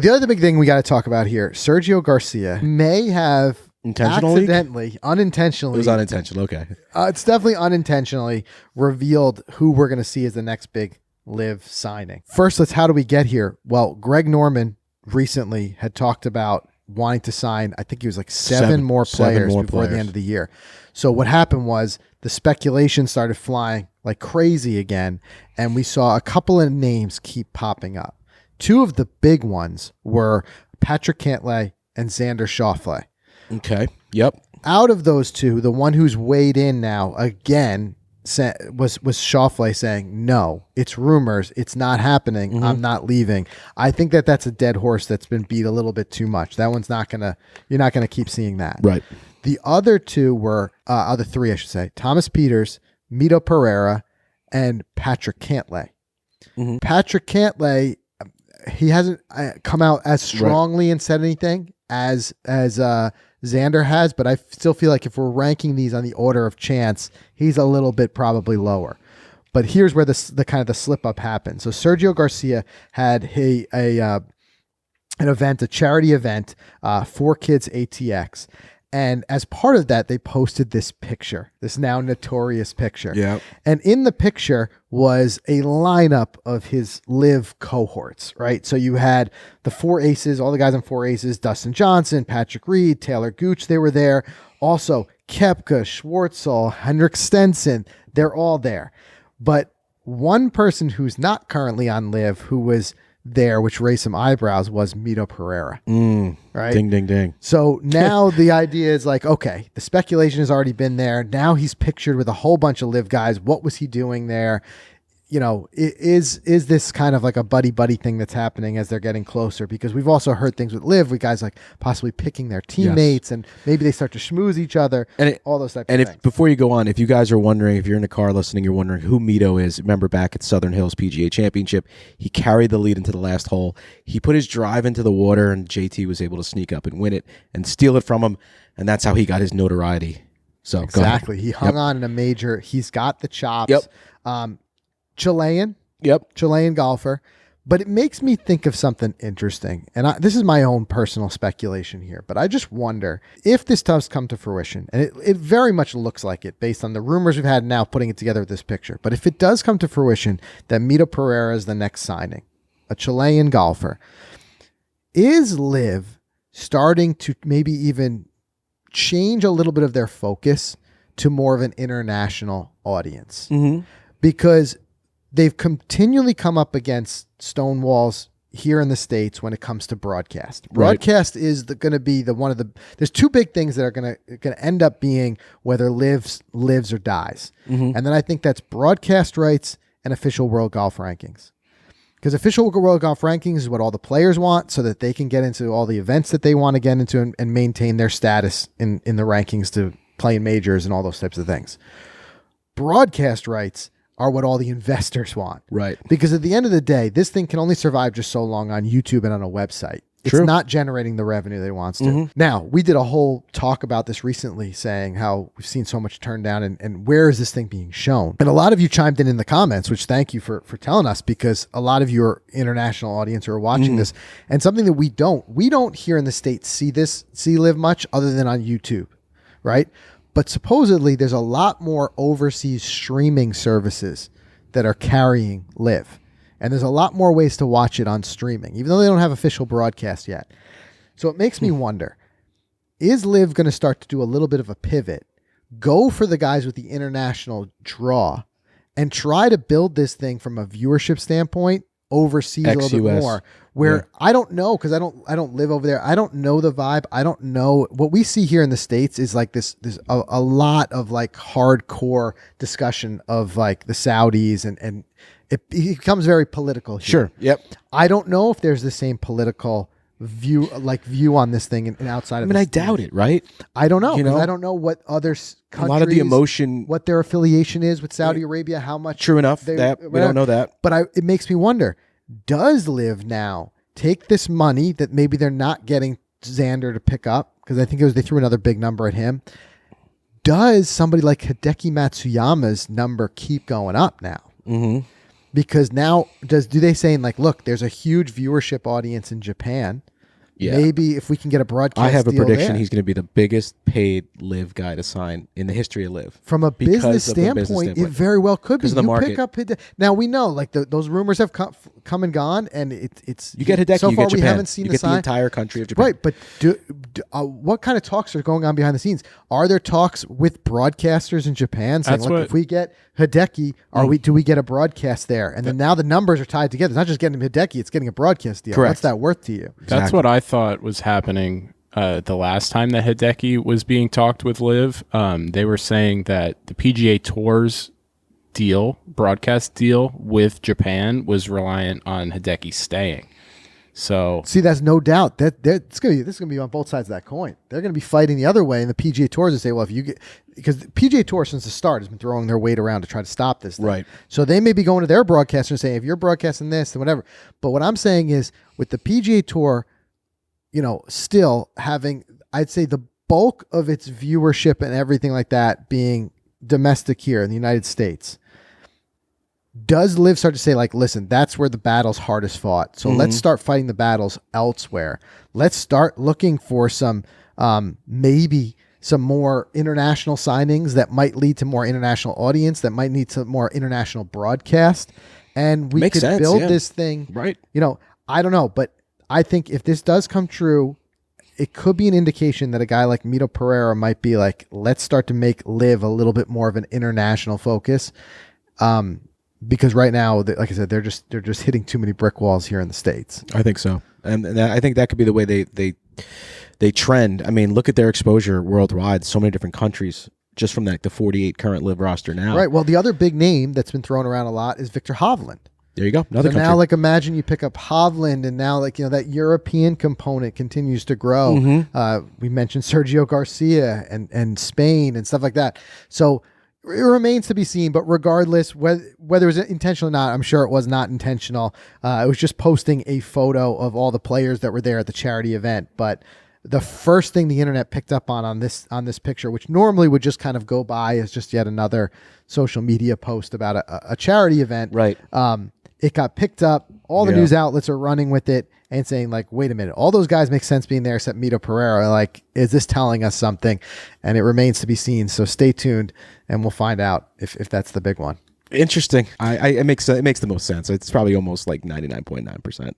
The other big thing we got to talk about here, Sergio Garcia may have unintentionally. It was unintentional. Okay. It's definitely unintentionally revealed who we're going to see as the next big LIV signing. First, how do we get here? Well, Greg Norman recently had talked about wanting to sign, I think he was like seven more players before the end of the year. So what happened was the speculation started flying like crazy again, and we saw a couple of names keep popping up. Two of the big ones were Patrick Cantlay and Xander Schauffele. Okay. Yep. Out of those two, the one who's weighed in now again was Schauffele saying, no, it's rumors. It's not happening. Mm-hmm. I'm not leaving. I think that's a dead horse that's been beat a little bit too much. That one's you're not going to keep seeing that. Right. The other two were, other three, I should say, Thomas Peters, Mito Pereira, and Patrick Cantlay. Mm-hmm. Patrick Cantlay, he hasn't come out as strongly and said anything as Xander has, but I still feel like if we're ranking these on the order of chance, he's a little bit probably lower. But here's where the kind of the slip up happened. So Sergio Garcia had an event, a charity event, for Kids ATX. And as part of that, they posted this picture, this now notorious picture. Yeah. And in the picture was a lineup of his LIV cohorts, right? So you had the four aces, all the guys on four aces, Dustin Johnson, Patrick Reed, Taylor Gooch, they were there. Also, Koepka, Schwartzel, Henrik Stenson, they're all there. But one person who's not currently on LIV, who was there, which raised some eyebrows, was Mito Pereira. Right? Ding, ding, ding. So now the idea is like, okay, the speculation has already been there. Now he's pictured with a whole bunch of LIV guys. What was he doing there? You know, is this kind of like a buddy thing that's happening as they're getting closer? Because we've also heard things with LIV with guys like possibly picking their teammates, and maybe they start to schmooze each other, and all those types of things. Before you go on, if you guys are wondering, if you're in the car listening, you're wondering who Mito is, remember back at Southern Hills PGA Championship, he carried the lead into the last hole. He put his drive into the water, and JT was able to sneak up and win it and steal it from him, and that's how he got his notoriety. So exactly. He hung on in a major. He's got the chops. Yep. Chilean. Yep. Chilean golfer. But it makes me think of something interesting. And this is my own personal speculation here. But I just wonder if this does come to fruition. And it very much looks like it based on the rumors we've had now putting it together with this picture. But if it does come to fruition that Mito Pereira is the next signing, a Chilean golfer, is LIV starting to maybe even change a little bit of their focus to more of an international audience? Mm-hmm. Because they've continually come up against stonewalls here in the States when it comes to broadcast. Broadcast is going to be there's two big things that are going to end up being whether lives or dies. Mm-hmm. And then I think that's broadcast rights and official world golf rankings. Because official world golf rankings is what all the players want so that they can get into all the events that they want to get into and maintain their status in the rankings to play in majors and all those types of things. Broadcast rights are what all the investors want. Right. Because at the end of the day, this thing can only survive just so long on YouTube and on a website. It's not generating the revenue that it wants to. Mm-hmm. Now, we did a whole talk about this recently saying how we've seen so much turned down and where is this thing being shown? And a lot of you chimed in the comments, which thank you for telling us, because a lot of your international audience are watching this. And something that we don't here in the States see LIV much other than on YouTube, right? But supposedly there's a lot more overseas streaming services that are carrying LIV. And there's a lot more ways to watch it on streaming, even though they don't have official broadcast yet. So it makes me wonder, is LIV going to start to do a little bit of a pivot, go for the guys with the international draw, and try to build this thing from a viewership standpoint overseas a little bit more, where I don't know, because I don't live over there. I don't know the vibe. I don't know what we see here in the States is like this a lot of like hardcore discussion of like the Saudis and it becomes very political here. Sure. Yep. I don't know if there's the same political view on this thing and outside of I doubt it, right? I don't know. I don't know what other countries, a lot of the emotion, what their affiliation is with Saudi Arabia, how much. True enough. We don't know that. But it makes me wonder, does LIV now take this money that maybe they're not getting Xander to pick up, because I think they threw another big number at him. Does somebody like Hideki Matsuyama's number keep going up now? Mm-hmm. Because now, do they saying like, look, there's a huge viewership audience in Japan. Yeah. Maybe if we can get a broadcast I have a deal prediction there. He's going to be the biggest paid LIV guy to sign in the history of LIV. From a business standpoint, it very well could be. Because of the market. Pick up now we know like those rumors have come and gone, and it's You get Hideki, so you far get we Japan. haven't seen you the get sign. the entire country of Japan. Right, but what kind of talks are going on behind the scenes? Are there talks with broadcasters in Japan saying, look, if we get Hideki, do we get a broadcast there? And then now the numbers are tied together. It's not just getting Hideki, it's getting a broadcast deal. Correct. What's that worth to you? That's what I thought was happening the last time that Hideki was being talked with LIV. They were saying that the PGA Tour's broadcast deal with Japan was reliant on Hideki staying. So see, that's no doubt that this is gonna be on both sides of that coin. They're gonna be fighting the other way, and the PGA Tours and say, well, if you get, because the PGA Tour since the start has been throwing their weight around to try to stop this thing. Right. So they may be going to their broadcaster and saying, if you're broadcasting this and whatever. But what I'm saying is, with the PGA Tour, still having, I'd say the bulk of its viewership and everything like that being domestic here in the United States. Does LIV start to say, like, listen, that's where the battle's hardest fought. So let's start fighting the battles elsewhere. Let's start looking for some, maybe some more international signings that might lead to more international audience, that might need some more international broadcast. And we could build this thing. Right. I don't know, but I think if this does come true, it could be an indication that a guy like Mito Pereira might be like, let's start to make LIV a little bit more of an international focus. Because right now, like I said, they're just hitting too many brick walls here in the States. I think so, and I think that could be the way they trend. I mean, look at their exposure worldwide. So many different countries, just from the 48 current LIV roster now. Right. Well, the other big name that's been thrown around a lot is Victor Hovland. There you go. Another country. Now, like, imagine you pick up Hovland, and now, like, that European component continues to grow. We mentioned Sergio Garcia and Spain and stuff like that. So it remains to be seen, but regardless, whether it was intentional or not, I'm sure it was not intentional. It was just posting a photo of all the players that were there at the charity event. But the first thing the internet picked up on this picture, which normally would just kind of go by as just yet another social media post about a charity event, right? It got picked up. All the news outlets are running with it and saying, like, wait a minute, all those guys make sense being there except Mito Pereira. Like, is this telling us something? And it remains to be seen. So stay tuned, and we'll find out if that's the big one. Interesting. It makes the most sense. It's probably almost like 99.9%.